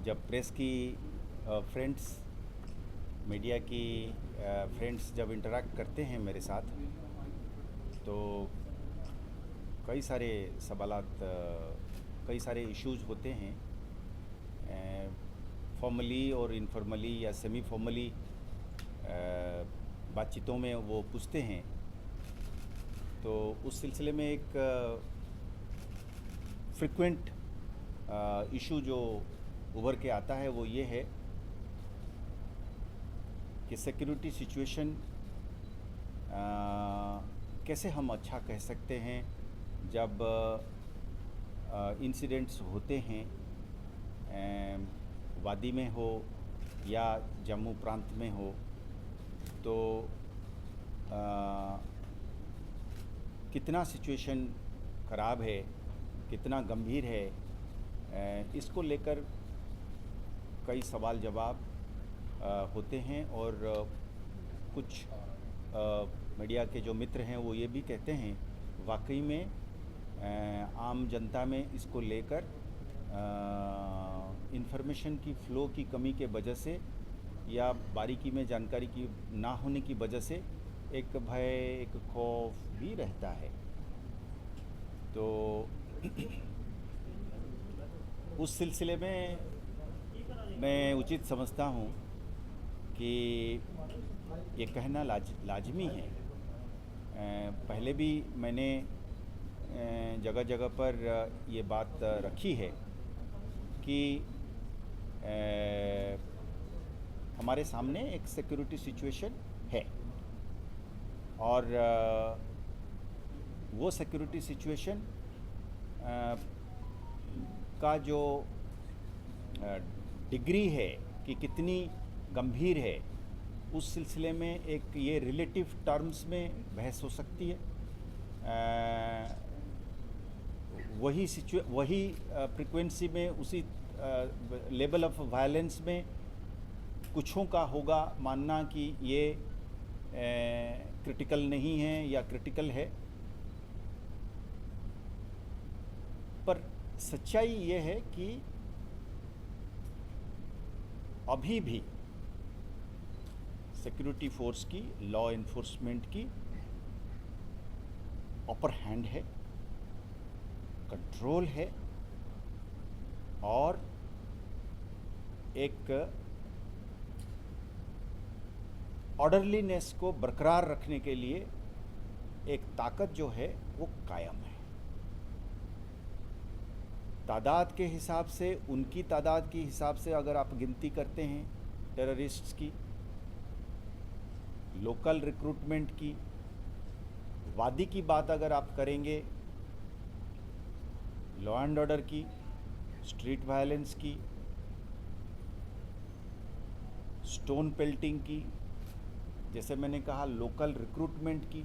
जब प्रेस की friends, media की फ्रेंड्स जब इंटरेक्ट करते हैं मेरे साथ, तो कई सारे सवालात, कई सारे इश्यूज होते हैं, फॉर्मली और इनफॉर्मली या सेमी फॉर्मली बातचीतों में वो पूछते हैं। तो उस सिलसिले में एक फ्रिक्वेंट इशू जो उभर के आता है वो ये है कि सिक्योरिटी सिचुएशन कैसे हम अच्छा कह सकते हैं जब इंसिडेंट्स होते हैं, वादी में हो या जम्मू प्रांत में हो, तो कितना सिचुएशन ख़राब है, कितना गंभीर है, इसको लेकर कई सवाल जवाब होते हैं। और कुछ मीडिया के जो मित्र हैं वो ये भी कहते हैं वाकई में आम जनता में इसको लेकर इंफॉर्मेशन की फ़्लो की कमी के वजह से या बारीकी में जानकारी की ना होने की वजह से एक भय, एक खौफ भी रहता है। तो उस सिलसिले में मैं उचित समझता हूँ कि ये कहना लाजमी है। पहले भी मैंने जगह जगह पर ये बात रखी है कि हमारे सामने एक सिक्योरिटी सिचुएशन है और वो सिक्योरिटी सिचुएशन का जो डिग्री है कि कितनी गंभीर है, उस सिलसिले में एक ये रिलेटिव टर्म्स में बहस हो सकती है। वही फ्रीक्वेंसी में, उसी लेवल ऑफ वायलेंस में कुछों का होगा मानना कि ये क्रिटिकल नहीं है या क्रिटिकल है, पर सच्चाई ये है कि अभी भी सिक्योरिटी फोर्स की, लॉ इन्फोर्समेंट की अपर हैंड है, कंट्रोल है और एक ऑर्डरलीनेस को बरकरार रखने के लिए एक ताकत जो है वो कायम है। तादाद के हिसाब से, उनकी तादाद के हिसाब से अगर आप गिनती करते हैं टेररिस्ट्स की, लोकल रिक्रूटमेंट की, वादी की बात अगर आप करेंगे, लॉ एंड ऑर्डर की, स्ट्रीट वायलेंस की, स्टोन पेल्टिंग की, जैसे मैंने कहा लोकल रिक्रूटमेंट की,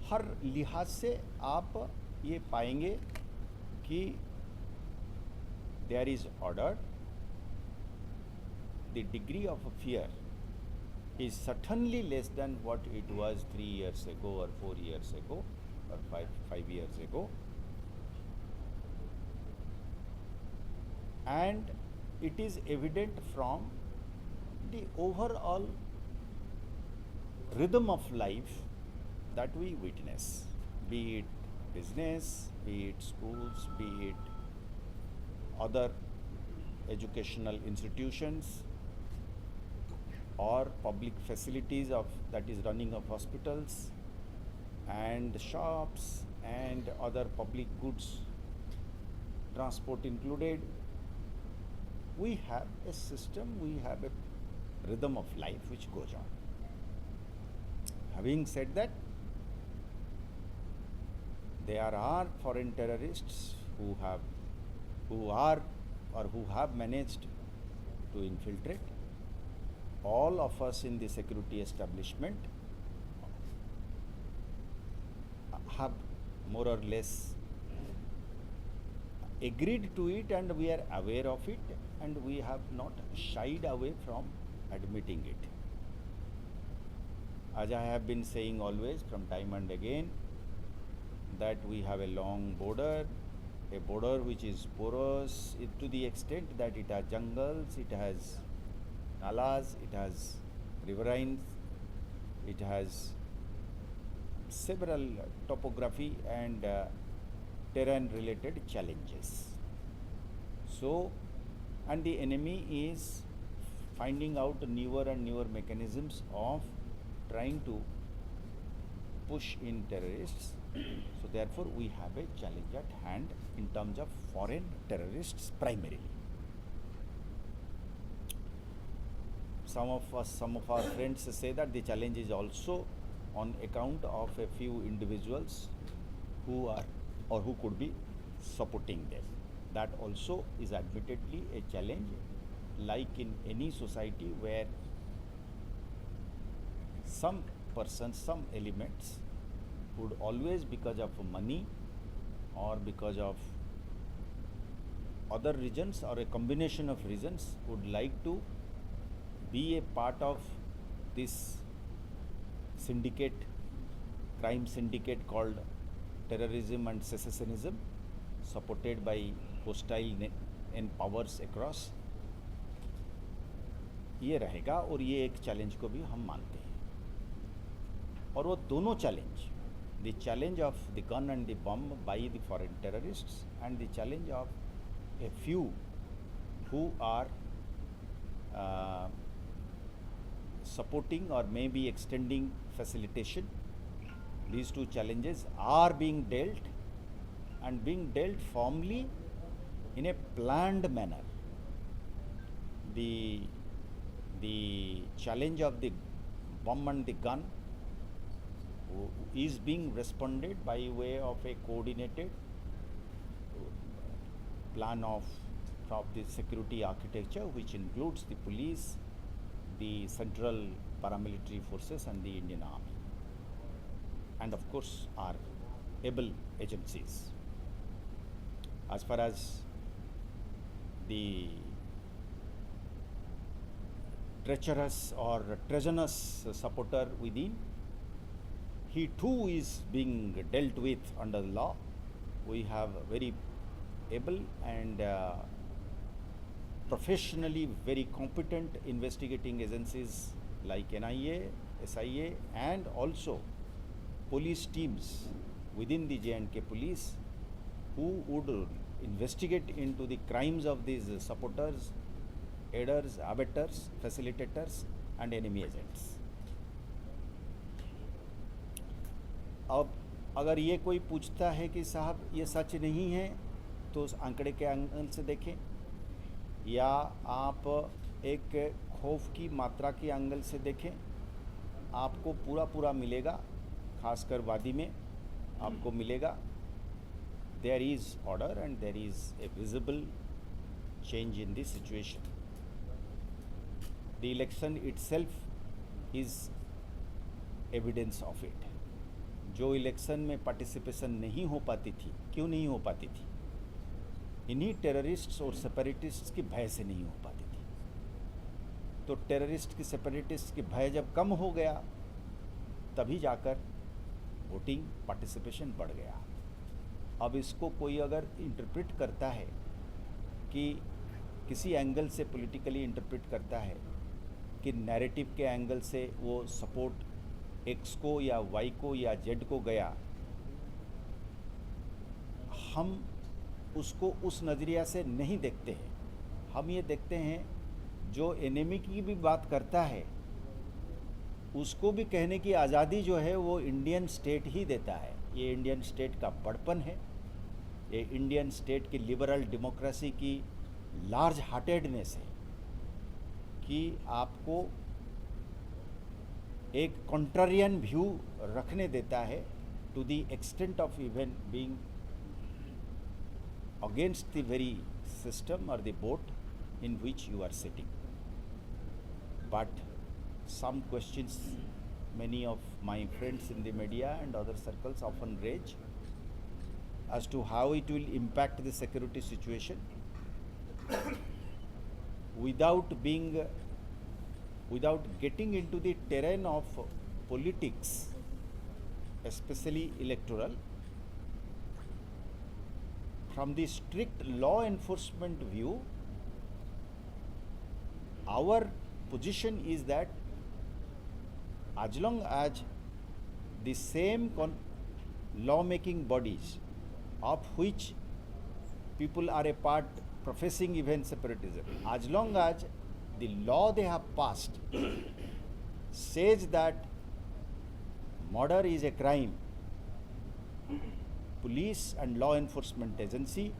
हर लिहाज से आप ये पाएंगे कि there is order, the degree of fear is certainly less than what it was 3 years ago or 4 years ago or 5 years ago, and it is evident from the overall rhythm of life that we witness, be it business, be it schools, be it other educational institutions or public facilities of that is running of hospitals and shops and other public goods, transport included. We have a system, we have a rhythm of life which goes on. Having said that, there are foreign terrorists who are or who have managed to infiltrate. All of us in the security establishment have more or less agreed to it, and we are aware of it, and we have not shied away from admitting it. As I have been saying always from time and again, that we have a long border, a border which is porous to the extent that it has jungles, it has nalas, it has riverines, it has several topography and terrain related challenges. So, and the enemy is finding out newer and newer mechanisms of trying to push in terrorists. So therefore we have a challenge at hand in terms of foreign terrorists primarily. Some of our friends say that the challenge is also on account of a few individuals who are or who could be supporting them. That also is admittedly a challenge, like in any society where some persons, some elements would always, because of money or because of other reasons or a combination of reasons, would like to be a part of this syndicate, crime syndicate called terrorism and secessionism, supported by hostile powers across. ये रहेगा और ये एक challenge को भी हम मानते हैं। और वो दोनों challenge, the challenge of the gun and the bomb by the foreign terrorists and the challenge of a few who are supporting or maybe extending facilitation, these two challenges are being dealt and being dealt firmly in a planned manner. The challenge of the bomb and the gun is being responded by way of a coordinated plan of the security architecture, which includes the police, the central paramilitary forces and the Indian Army, and of course our able agencies. As far as the treacherous or treasonous supporter within, he too is being dealt with under the law. We have very able and professionally very competent investigating agencies like NIA, SIA and also police teams within the J&K police who would investigate into the crimes of these supporters, aiders, abettors, facilitators and enemy agents. अब अगर ये कोई पूछता है कि साहब ये सच नहीं है तो उस आंकड़े के एंगल से देखें, या आप एक खौफ की मात्रा के एंगल से देखें, आपको पूरा मिलेगा, खासकर वादी में आपको मिलेगा. There is order and there is a visible change in the situation. The election itself is evidence of it. जो इलेक्शन में पार्टिसिपेशन नहीं हो पाती थी, क्यों नहीं हो पाती थी? इन्हीं टेररिस्ट्स और सेपरेटिस्ट्स के भय से नहीं हो पाती थी. तो टेररिस्ट की, सेपरेटिस्ट के भय जब कम हो गया तभी जाकर वोटिंग पार्टिसिपेशन बढ़ गया. अब इसको कोई अगर इंटरप्रेट करता है कि किसी एंगल से पॉलिटिकली इंटरप्रेट करता है कि नैरेटिव के एंगल से वो सपोर्ट एक्स को या वाई को या जेड को गया, हम उसको उस नज़रिया से नहीं देखते हैं. हम ये देखते हैं जो एनिमी की भी बात करता है उसको भी कहने की आज़ादी जो है वो इंडियन स्टेट ही देता है. ये इंडियन स्टेट का बड़पन है, ये इंडियन स्टेट की लिबरल डेमोक्रेसी की लार्ज हार्टेडनेस है कि आपको एक कॉन्ट्रारियन व्यू रखने देता है to the extent of even being against the very system और the boat in which you are sitting. But some questions many of my friends in the media and other circles often raise as to how it will impact the security situation without getting into the terrain of politics, especially electoral. from the strict law enforcement view, our position is that as long as the same law-making bodies of which people are a part professing even separatism, as long as the law they have passed says that murder is a crime, police and law enforcement agency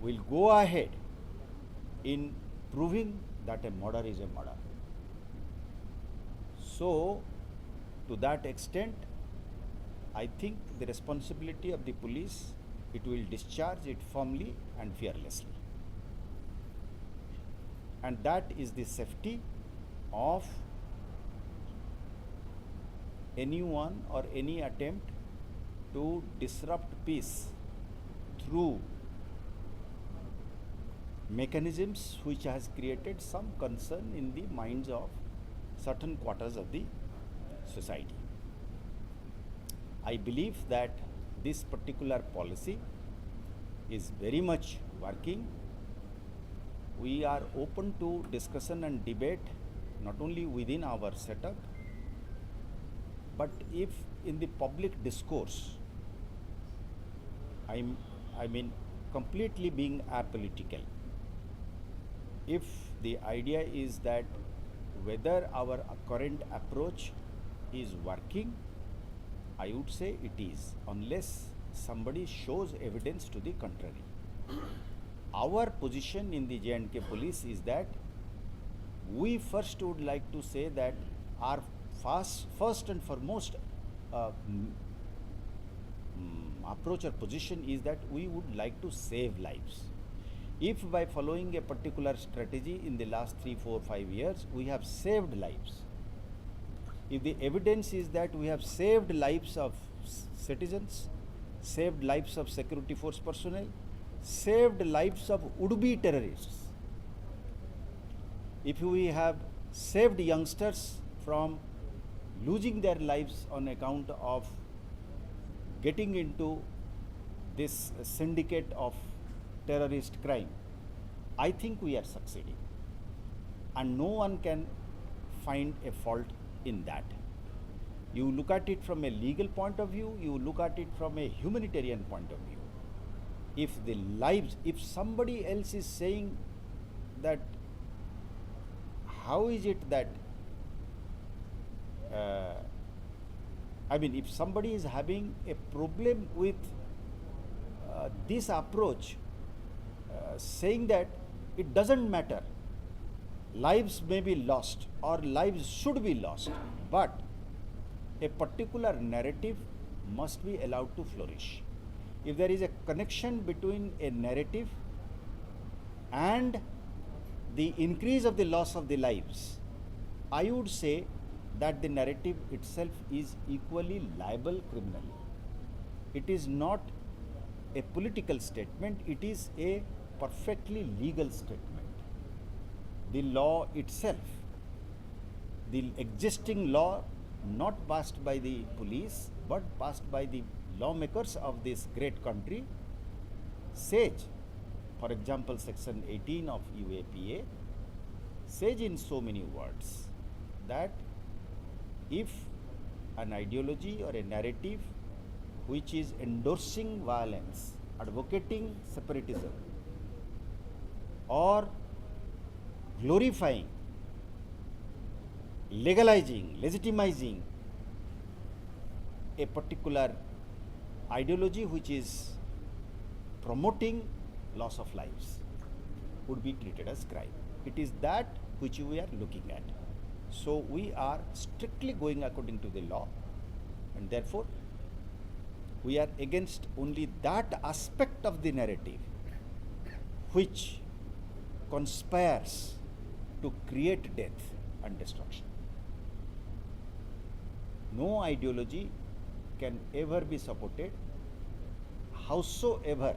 will go ahead in proving that a murder is a murder. So, to that extent, I think the responsibility of the police, it will discharge it firmly and fearlessly. And that is the safety of anyone or any attempt to disrupt peace through mechanisms which has created some concern in the minds of certain quarters of the society. I believe that this particular policy is very much working. We are open to discussion and debate not only within our setup, but if in the public discourse, I mean completely being apolitical, if the idea is that whether our current approach is working, I would say it is, unless somebody shows evidence to the contrary. Our position in the J&K police is that we first would like to say that our first and foremost approach or position is that we would like to save lives. If by following a particular strategy in the last 3, 4, 5 years, we have saved lives, if the evidence is that we have saved lives of citizens, saved lives of security force personnel, saved lives of would-be terrorists, if we have saved youngsters from losing their lives on account of getting into this syndicate of terrorist crime, I think we are succeeding. And no one can find a fault in that. You look at it from a legal point of view, you look at it from a humanitarian point of view. If the lives, if somebody else is saying that, how is it that, if somebody is having a problem with this approach, saying that it doesn't matter, lives may be lost or lives should be lost, but a particular narrative must be allowed to flourish. If there is a connection between a narrative and the increase of the loss of the lives, I would say that the narrative itself is equally liable criminally. It is not a political statement, it is a perfectly legal statement. The law itself, the existing law, not passed by the police but passed by the lawmakers of this great country, says, for example, section 18 of UAPA says in so many words that if an ideology or a narrative which is endorsing violence, advocating separatism, or glorifying, legalizing, legitimizing a particular ideology which is promoting loss of lives, would be treated as crime. It is that which we are looking at. So we are strictly going according to the law, and therefore we are against only that aspect of the narrative which conspires to create death and destruction. No ideology can ever be supported, howsoever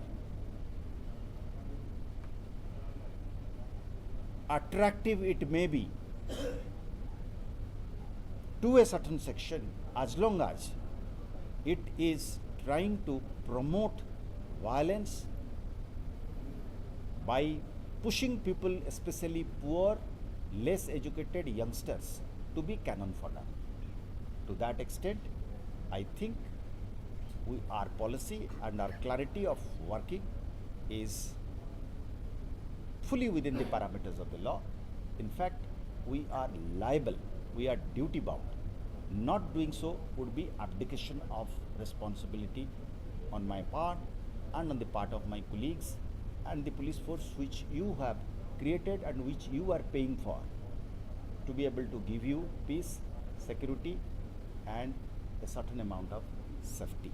attractive it may be to a certain section, as long as it is trying to promote violence, by pushing people, especially poor, less educated youngsters, to be cannon fodder. To that extent, I think our policy and our clarity of working is fully within the parameters of the law. In fact, we are liable, we are duty bound. Not doing so would be abdication of responsibility on my part and on the part of my colleagues and the police force which you have created and which you are paying for, to be able to give you peace, security and a certain amount of safety.